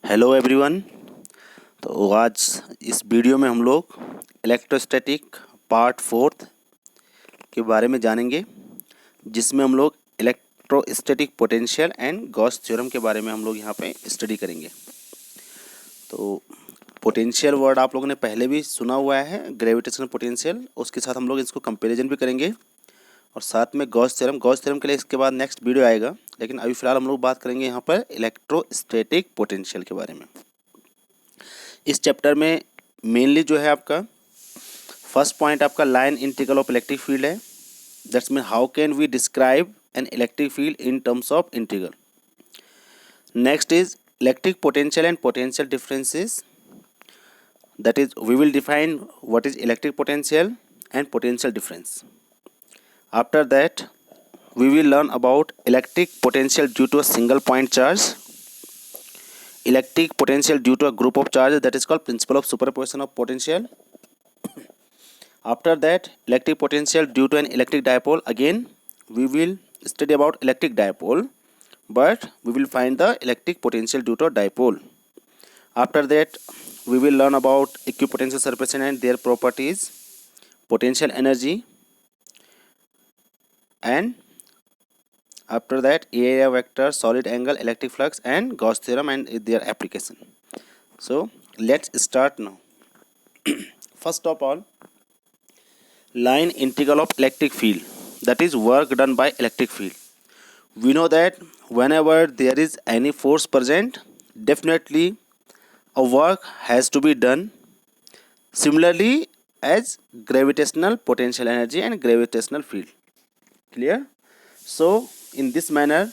Hello everyone. तो आज इस वीडियो में हम लोग इलेक्ट्रोस्टैटिक पार्ट 4 के बारे में जानेंगे, जिसमें हम लोग electrostatic potential and Gauss theorem के बारे में हम लोग यहाँ पे स्टडी करेंगे। तो पोटेंशियल वर्ड आप लोगों ने पहले भी सुना हुआ है, ग्रेविटेशनल पोटेंशियल। उसके साथ हम लोग इसको कंपेरिजन भी करेंगे और साथ में गॉस थ्योरम के लिए इसके बाद नेक्स्ट वीडियो आएगा। लेकिन अभी फ़िलहाल हम लोग बात करेंगे यहाँ पर इलेक्ट्रोस्टैटिक पोटेंशियल के बारे में। इस चैप्टर में मेनली जो है आपका फर्स्ट पॉइंट आपका line integral of electric field है। That's mean how can we describe an electric field in terms of integral. Next is electric potential and potential differences. That is we will define what is electric potential and potential difference. After that we will learn about electric potential due to a single point charge, electric potential due to a group of charges, that is called principle of superposition of potential. After that, electric potential due to an electric dipole. Again we will study about electric dipole, but we will find the electric potential due to a dipole. After that, we will learn about equipotential surfaces and their properties, potential energy, and after that area vector, solid angle, electric flux and Gauss theorem and their application. So let's start now. First of all, line integral of electric field, that is work done by electric field. We know that whenever there is any force present, definitely a work has to be done. Similarly as gravitational potential energy and gravitational field. Clear? So in this manner,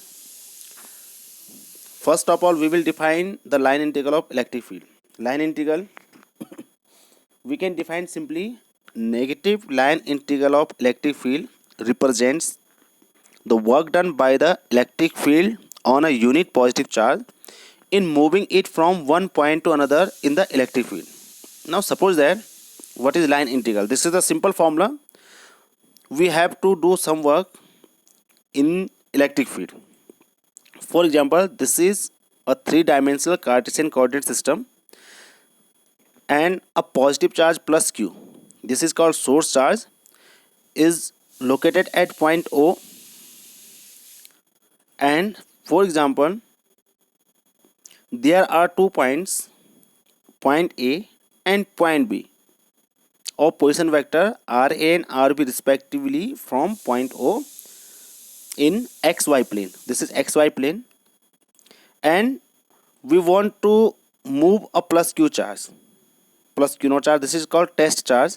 first of all we will define the line integral of electric field. Line integral we can define simply negative line integral of electric field represents the work done by the electric field on a unit positive charge in moving it from one point to another in the electric field. Now suppose that what is line integral? This is the simple formula. We have to do some work in electric field. For example, this is a three-dimensional Cartesian coordinate system and a positive charge plus q. This is called source charge, is located at point O, and for example there are 2 points, point A and point B, of position vector RA and RB respectively from point O in xy plane. This is xy plane, and we want to move a plus q charge, plus q naught charge. This is called test charge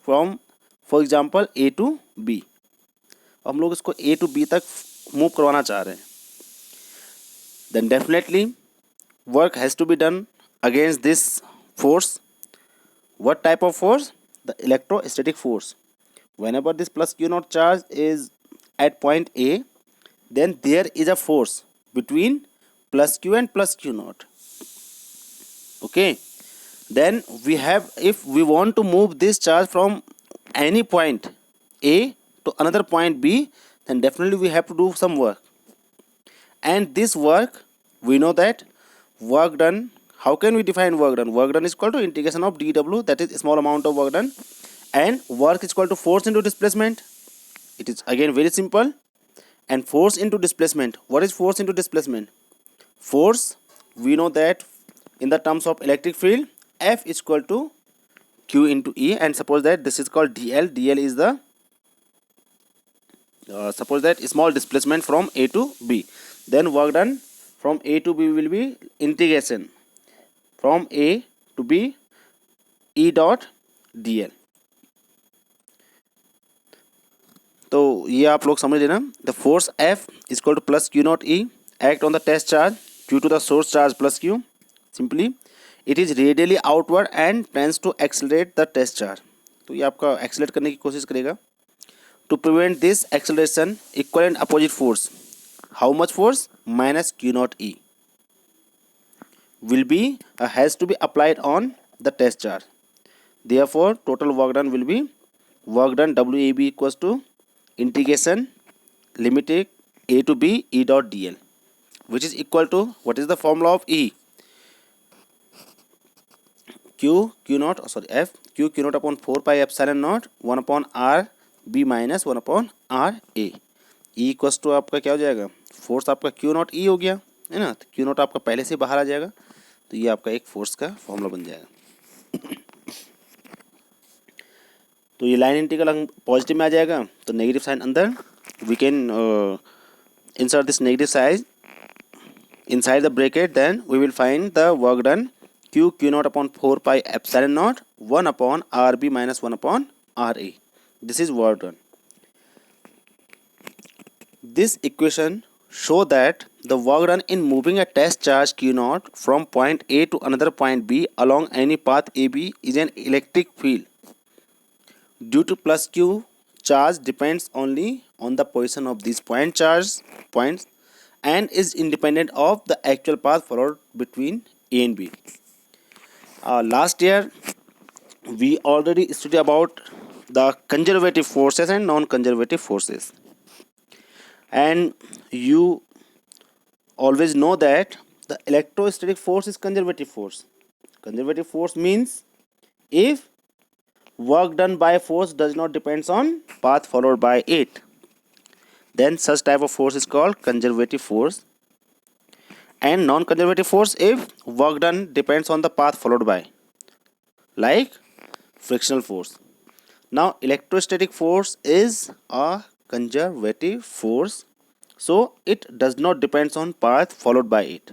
from, for example, A to B. हम लोग इसको A to B तक move करवाना चाह रहे हैं. Then definitely work has to be done against this force. What type of force? The electrostatic force. Whenever this plus q naught charge is at point A, then there is a force between plus q and plus q naught. Okay, then we have, if we want to move this charge from any point A to another point B, then definitely we have to do some work. And this work, we know that work done, how can we define work done? Work done is equal to integration of dw, that is small amount of work done, and work is equal to force into displacement. It is again very simple. And force into displacement. What is force into displacement? Force, we know that in the terms of electric field, F is equal to Q into E, and suppose that this is called dl. dl is the suppose that small displacement from A to B. Then work done from A to B will be integration from A to B E dot dl. तो ये आप लोग समझ लेना. The force F is equal to plus Q naught E act on the test charge due to the source charge plus Q. Simply it is radially outward and tends to accelerate the test charge. तो ये आपका accelerate करने की कोशिश करेगा. To prevent this acceleration, equal and opposite force, how much force? Minus Q naught E will be has to be applied on the test charge. Therefore total work done will be work done WAB equals to integration limit A to B E dot dl, which is equal to, what is the formula of E? Q naught sorry F Q naught upon 4 pi epsilon naught 1 upon R B minus 1 upon R A E equals to आपका क्या हो जाएगा, force आपका Q naught E हो गया है ना, तो Q नॉट आपका पहले से बाहर आ जाएगा, तो ये आपका एक फोर्स का फॉर्मूला बन जाएगा। तो ये लाइन इंटीग्रल पॉजिटिव में आ जाएगा, तो नेगेटिव साइन अंदर, we can insert this negative sign inside the bracket, then we will find the work done q naught upon 4 pi epsilon naught 1 upon rb minus 1 upon ra. This is work done. This equation show that the work done in moving a test charge q naught from point A to another point B along any path AB is an electric field. Due to plus q, charge depends only on the position of these points and is independent of the actual path followed between A and B. Last year we already studied about the conservative forces and non-conservative forces, and you always know that the electrostatic force is conservative force. Conservative force means if work done by force does not depends on path followed by it, then such type of force is called conservative force. And non-conservative force if work done depends on the path followed by, like frictional force. Now electrostatic force is a conservative force, so it does not depends on path followed by it.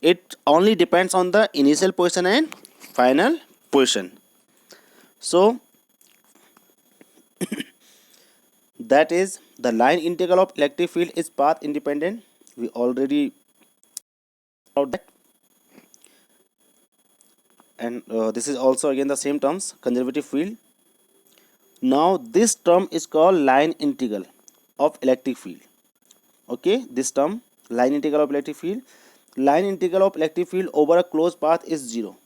It only depends on the initial position and final position. So that is the line integral of electric field is path independent. We already about that, and this is also again the same terms, conservative field. Now this term is called line integral of electric field. Okay, this term line integral of electric field. Line integral of electric field over a closed path is 0.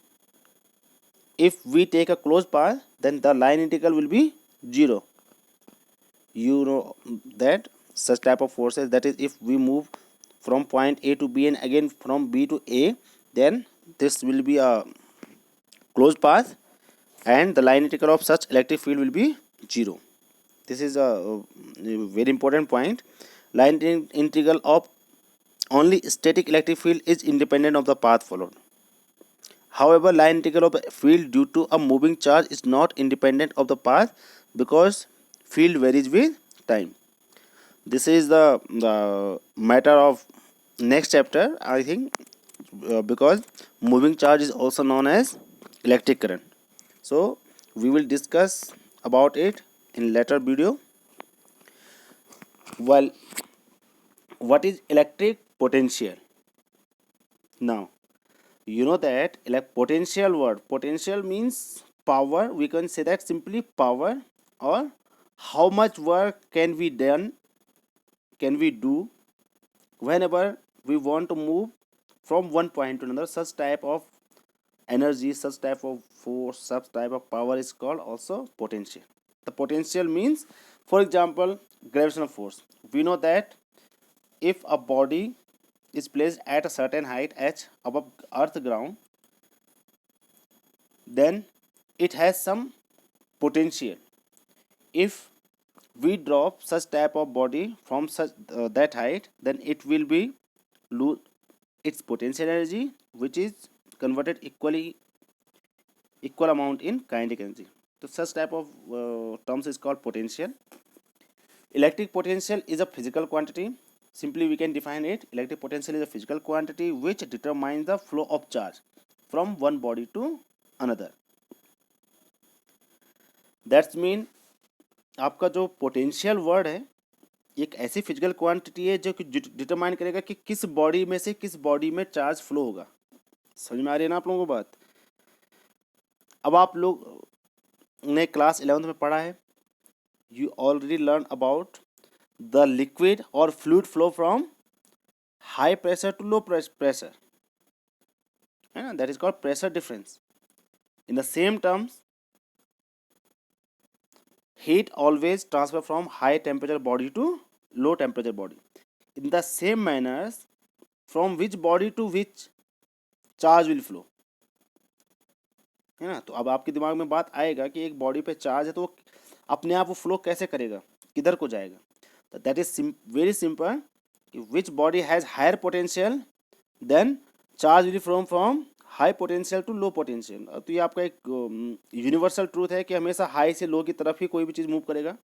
If we take a closed path, then the line integral will be 0. You know that such type of forces, that is if we move from point A to B and again from B to A, then this will be a closed path and the line integral of such electric field will be 0. This is a very important point. Line integral of only static electric field is independent of the path followed. However, line integral of field due to a moving charge is not independent of the path because field varies with time. This is the matter of next chapter, I think, because moving charge is also known as electric current. So we will discuss about it in later video. Well, what is electric potential? Now you know that potential means power. We can say that simply power, or how much work can we do whenever we want to move from one point to another. Such type of energy, such type of force, such type of power is called also potential. The potential means, for example, gravitational force. We know that if a body is placed at a certain height h above earth ground, then it has some potential. If we drop such type of body from such that height, then it will be lose its potential energy, which is converted equal amount in kinetic energy. So such type of terms is called potential. Electric potential is a physical quantity. Simply we can define it. Electric potential is a physical quantity which determines the flow of charge from one body to another. That's mean आपका जो potential word है एक ऐसी physical quantity है जो कि determine करेगा कि किस बॉडी में से किस बॉडी में चार्ज फ्लो होगा। समझ में आ रही है ना आप लोगों को बात? अब आप लोग ने क्लास 11th में पढ़ा है, you already learn about the liquid और fluid flow from high pressure to low pressure, है ना, that is called pressure difference. In the same terms, heat always transfer from high temperature body to low temperature body. In the same manner, from which body to which charge will flow? है ना। तो अब आपके दिमाग में बात आएगा कि एक बॉडी पे चार्ज है तो वो अपने आप वो फ्लो कैसे करेगा, किधर को जाएगा। तो दैट इज वेरी सिंपल कि which body has higher potential then charge will from high potential to low potential. तो ये आपका एक यूनिवर्सल ट्रूथ है कि हमेशा हाई से लो की तरफ ही कोई भी चीज़ मूव करेगा।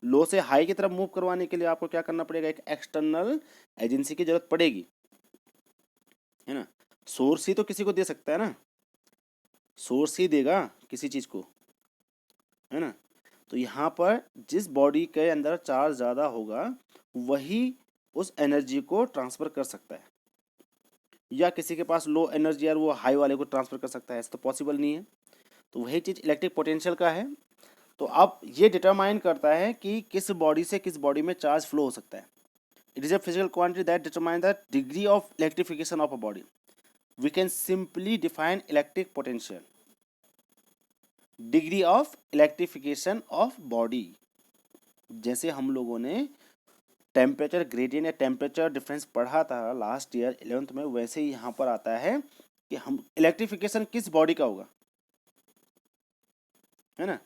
लो से हाई की तरफ मूव करवाने के लिए आपको क्या करना पड़ेगा, एक एक्सटर्नल एजेंसी की जरूरत पड़ेगी, है ना। सोर्स ही तो किसी को दे सकता है ना, सोर्स ही देगा किसी चीज़ को, है ना। तो यहाँ पर जिस बॉडी के अंदर चार्ज ज़्यादा होगा वही उस एनर्जी को ट्रांसफ़र कर सकता है, या किसी के पास लो एनर्जी है वो हाई वाले को ट्रांसफ़र कर सकता है, ऐसा तो पॉसिबल नहीं है। तो वही चीज़ इलेक्ट्रिक पोटेंशियल का है। तो अब ये डिटरमाइन करता है कि किस बॉडी से किस बॉडी में चार्ज फ्लो हो सकता है। It is a physical quantity that determine the degree of electrification of a body. We can simply define electric potential, degree of electrification of body. जैसे हम लोगों ने टेम्परेचर ग्रेडियंट या टेम्परेचर डिफरेंस पढ़ा था लास्ट ईयर 11th में, वैसे ही यहाँ पर आता है कि हम इलेक्ट्रिफिकेशन किस बॉडी का होगा, है ना।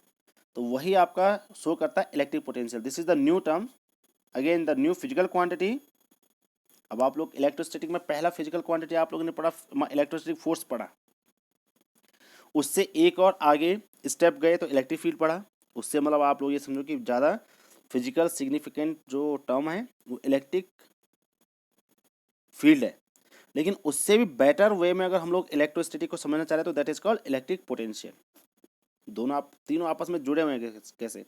तो वही आपका शो करता है electric potential. This is the new term, again the new physical quantity. अब आप लोग इलेक्ट्रोस्टैटिक में पहला फिजिकल क्वांटिटी आप लोगों ने पढ़ा, इलेक्ट्रोस्टैटिक फोर्स पढ़ा, उससे एक और आगे स्टेप गए तो इलेक्ट्रिक फील्ड पढ़ा। उससे मतलब आप लोग ये समझो कि ज़्यादा फिजिकल सिग्निफिकेंट जो टर्म है वो इलेक्ट्रिक फील्ड है। लेकिन उससे भी बेटर वे में अगर हम लोग इलेक्ट्रोस्टैटिक को समझना चाह रहे हैं तो that is called electric potential. दोनों आप तीनों आपस में जुड़े हुए हैं कैसे,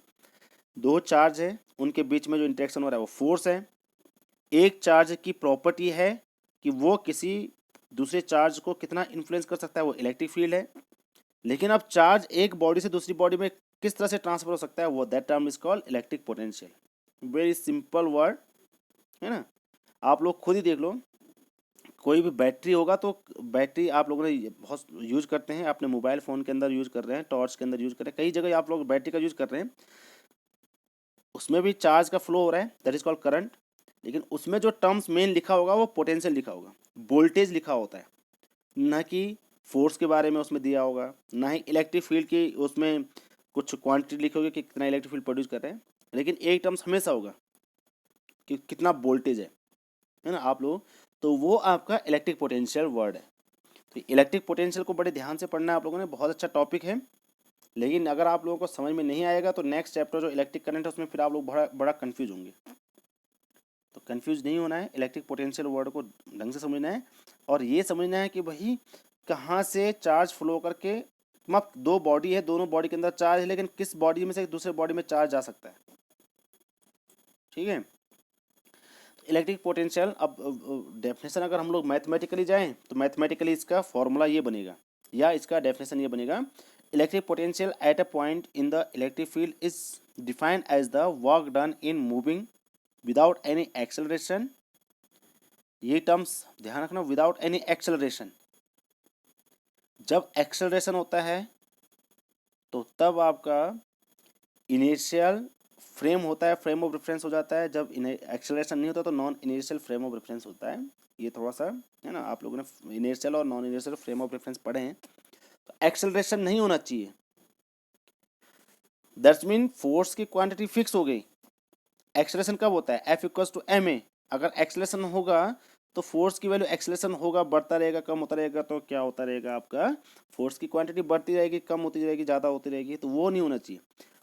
दो चार्ज है उनके बीच में जो इंटरेक्शन हो रहा है वो फोर्स है। एक चार्ज की प्रॉपर्टी है कि वो किसी दूसरे चार्ज को कितना इन्फ्लुएंस कर सकता है, वो इलेक्ट्रिक फील्ड है। लेकिन अब चार्ज एक बॉडी से दूसरी बॉडी में किस तरह से ट्रांसफर हो सकता है, वो that term is called electric potential. Very simple word, है ना। आप लोग खुद ही देख लो, कोई भी बैटरी होगा तो बैटरी आप लोगों ने बहुत यूज करते हैं, अपने मोबाइल फ़ोन के अंदर यूज कर रहे हैं, टॉर्च के अंदर यूज कर रहे हैं, कई जगह आप लोग बैटरी का यूज कर रहे हैं। उसमें भी चार्ज का फ्लो हो रहा है, दैट इज कॉल्ड करंट। लेकिन उसमें जो टर्म्स मेन लिखा होगा वो पोटेंशियल लिखा होगा, वोल्टेज लिखा होता है, ना कि फोर्स के बारे में उसमें दिया होगा, ना ही इलेक्ट्रिक फील्ड की उसमें कुछ क्वांटिटी लिखी होगी कि कितना इलेक्ट्रिक फील्ड प्रोड्यूस कर रहे हैं। लेकिन एक टर्म्स हमेशा होगा कि कितना वोल्टेज है ना आप लोग। तो वो आपका इलेक्ट्रिक पोटेंशियल वर्ड है। तो इलेक्ट्रिक पोटेंशियल को बड़े ध्यान से पढ़ना है आप लोगों ने, बहुत अच्छा टॉपिक है। लेकिन अगर आप लोगों को समझ में नहीं आएगा तो नेक्स्ट चैप्टर जो इलेक्ट्रिक करंट है उसमें फिर आप लोग बड़ा बड़ा कन्फ्यूज होंगे। तो कन्फ्यूज नहीं होना है, इलेक्ट्रिक पोटेंशियल वर्ड को ढंग से समझना है और ये समझना है कि भाई कहाँ से चार्ज फ्लो करके, मतलब दो बॉडी है, दोनों बॉडी के अंदर चार्ज है, लेकिन किस बॉडी में से दूसरे बॉडी में चार्ज जा सकता है, ठीक है। इलेक्ट्रिक पोटेंशियल अब डेफिनेशन अगर हम लोग मैथमेटिकली जाएं तो मैथमेटिकली इसका फॉर्मूला ये बनेगा या इसका डेफिनेशन ये बनेगा, electric potential at a point in the electric field is defined as the work done in moving without any acceleration. ये टर्म्स ध्यान रखना, विदाउट एनी एक्सेलरेशन। जब एक्सेलरेशन होता है तो तब आपका इनिशियल फ्रेम होता है, फ्रेम ऑफ रेफरेंस हो जाता है। जब एक्सेलरेशन नहीं होता तो non inertial frame of reference होता है। ये थोड़ा सा है ना, आप लोगों ने इनिशियल और non inertial frame of reference पढ़े हैं। तो एक्सेलरेशन नहीं होना चाहिए, दैट्स मीन फोर्स की क्वांटिटी फिक्स हो गई। एक्सेलरेशन कब होता है, F equals to M A. अगर एक्सेलरेशन होगा तो फोर्स की वैल्यू एक्सेलरेशन होगा बढ़ता रहेगा कम होता रहेगा, तो क्या होता रहेगा आपका फोर्स की क्वांटिटी बढ़ती रहेगी कम होती रहेगी ज़्यादा होती रहेगी, तो वो नहीं होना चाहिए।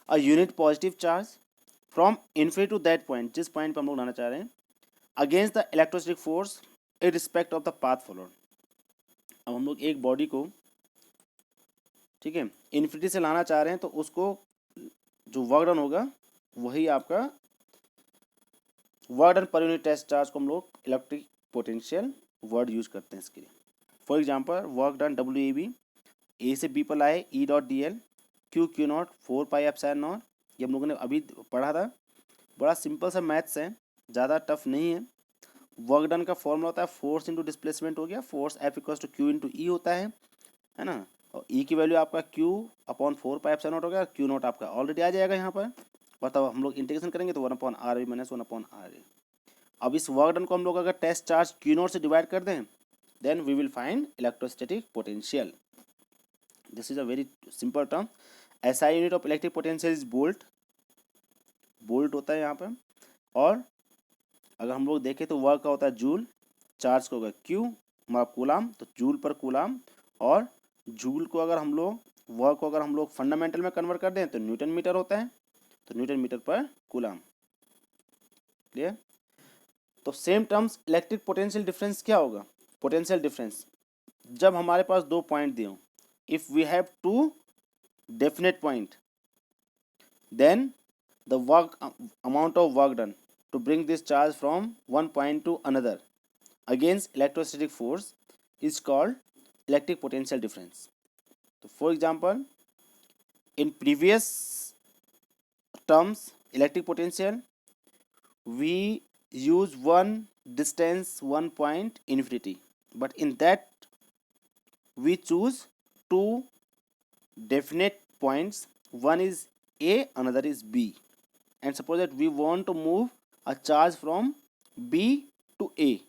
A unit positive charge from infinity to that point, जिस पॉइंट पर हम लोग लाना चाह रहे हैं, against the electrostatic force in respect of the path followed. अब हम लोग एक बॉडी को, ठीक है, इन्फिनिटी से लाना चाह रहे हैं तो उसको जो वर्क डन होगा वही आपका वर्क डन पर यूनिट टेस्ट चार्ज को हम लोग इलेक्ट्रिक पोटेंशियल वर्ड यूज करते हैं इसके लिए। For example work done WAB, ए से बी पर लाए E dot D L Q Q not 4 pi epsilon not. ये हम लोगों ने अभी पढ़ा था, बड़ा सिंपल सा मैथ्स है, ज़्यादा टफ नहीं है। वर्क डन का फॉर्मूला होता है फोर्स इंटू डिस्प्लेसमेंट हो गया, force F equals to Q into E होता है ना। और ई की वैल्यू आपका Q upon 4 pi epsilon naught हो गया, क्यू नॉट आपका ऑलरेडी आ जाएगा यहाँ पर, और तब हम लोग इंटीग्रेशन करेंगे तो 1/RV माइनस 1/RA। अब इस वर्क डन को हम लोग अगर टेस्ट चार्ज क्यू नॉट से डिवाइड कर दें then we will find electrostatic potential. This is a very simple term. SI unit of electric potential is volt. Volt होता है यहाँ पे. और अगर हम लोग देखें तो वर्क का होता है जूल, चार्ज का होगा क्यू, हमारा कूलाम, तो जूल पर कूलाम. और जूल को अगर हम लोग वर्क को अगर हम लोग फंडामेंटल में कन्वर्ट कर दें तो न्यूटन मीटर होता है, तो न्यूटन मीटर पर कूलाम. क्लियर. तो same terms electric potential difference क्या होगा. पोटेंशियल डिफरेंस जब हमारे पास दो पॉइंट दिए हों, if we have two definite point, then the work amount of work done to bring this charge from one point to another against electrostatic force is called electric potential difference. So for example, in previous terms electric potential, we use one distance, one point infinity, but in that we choose two definite points, one is A, another is B. And suppose that we want to move a charge from B to A,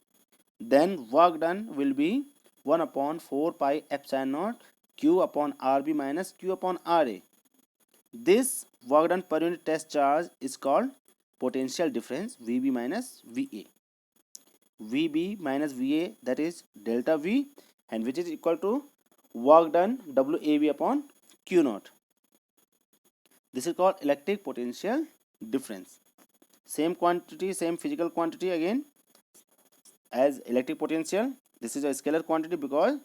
then work done will be 1 upon 4 pi epsilon naught Q upon RB minus Q upon RA. This work done per unit test charge is called potential difference VB minus VA. VB minus VA, that is delta V, and which is equal to work done WAB upon Q naught. This is called electric potential difference. Same quantity, same physical quantity again as electric potential. This is a scalar quantity because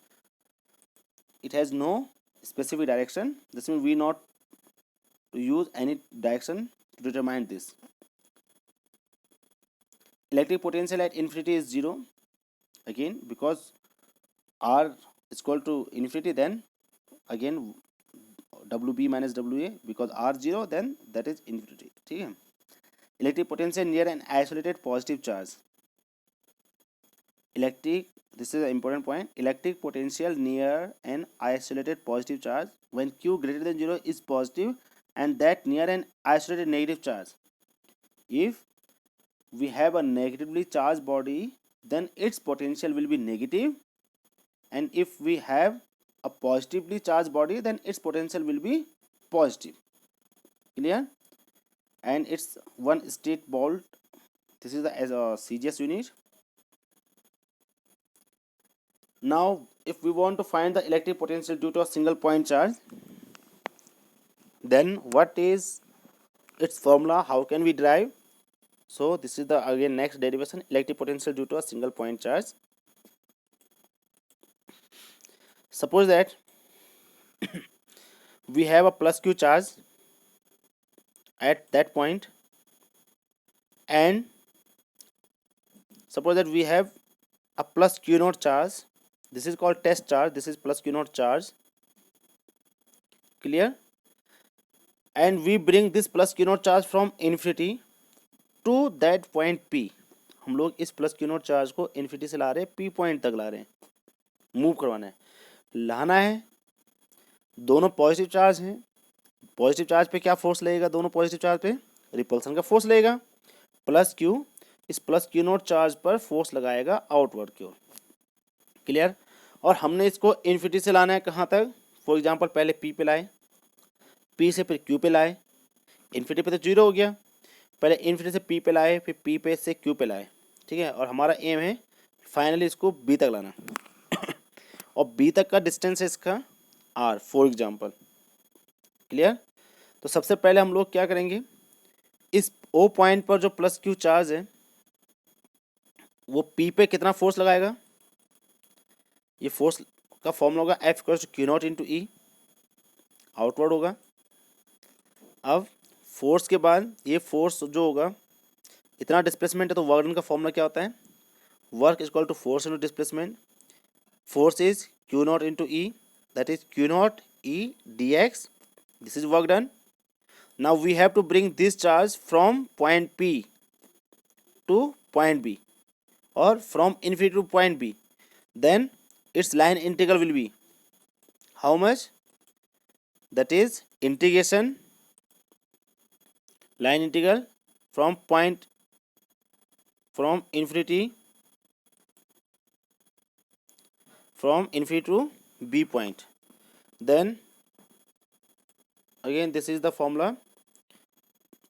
it has no specific direction. This means we not to use any direction to determine this. Electric potential at infinity is 0 again because R is equal to infinity, then again WB minus WA, because R 0 then that is infinity. ठीक है. Electric potential near an isolated positive charge. This is an important point. Electric potential near an isolated positive charge when Q greater than 0 is positive and that near an isolated negative charge. If we have a negatively charged body, then its potential will be negative, and if we have a positively charged body, then its potential will be positive. Clear? And it's one state bolt. This is the CGS unit. Now if we want to find the electric potential due to a single point charge, then what is its formula, how can we derive? So this is the again next derivation, electric potential due to a single point charge. Suppose that we have a plus Q charge at that point, and suppose that we have a plus Q naught charge. This is called test charge. This is plus Q naught charge. Clear? And we bring this plus Q naught charge from infinity to that point P. हम लोग इस plus Q naught charge को infinity से ला रहे हैं, P point तक ला रहे हैं, मूव करवाना है, लाना है. दोनों पॉजिटिव चार्ज हैं. पॉजिटिव चार्ज पे क्या फोर्स लगेगा, दोनों पॉजिटिव चार्ज पे रिपल्सन का फोर्स लगेगा. प्लस Q इस प्लस Q naught चार्ज पर फोर्स लगाएगा आउटवर्ड की ओर. क्लियर? और हमने इसको इन्फिनिटी से लाना है कहाँ तक. फॉर एग्जांपल पहले P पे लाए, P से फिर Q पे लाए. इन्फिनिटी पे तो जीरो हो गया, पहले इन्फिनिटी से P पे लाए, फिर P पे से Q पे लाए. ठीक है. और हमारा एम है फाइनली इसको B तक लाना. और B तक का डिस्टेंस है इसका R फॉर एग्जांपल. क्लियर? तो सबसे पहले हम लोग क्या करेंगे, इस O पॉइंट पर जो प्लस Q चार्ज है वो P पे कितना फोर्स लगाएगा. ये फोर्स का फॉर्मूला होगा F equals to Q naught into E, outward होगा. अब फोर्स के बाद ये फोर्स जो होगा, इतना डिस्प्लेसमेंट है तो वर्क डन का फॉर्मूला क्या होता है, work is equal to force into displacement. Force is Q naught into E, that is Q naught E dx. This is work done. Now we have to bring this charge from point P to point B or from infinity to point B. Then its line integral will be how much? That is integration, line integral from infinity to B point. Then again this is the formula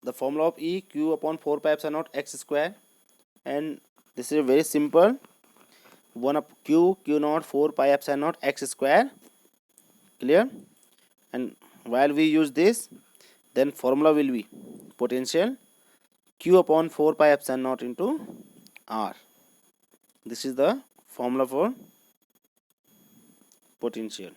of E, q upon 4 pi epsilon naught x square, and this is very simple, 1 up q naught 4 pi epsilon naught x square. Clear? And while we use this, then formula will be potential q upon 4 pi epsilon naught into r. This is the formula for potential.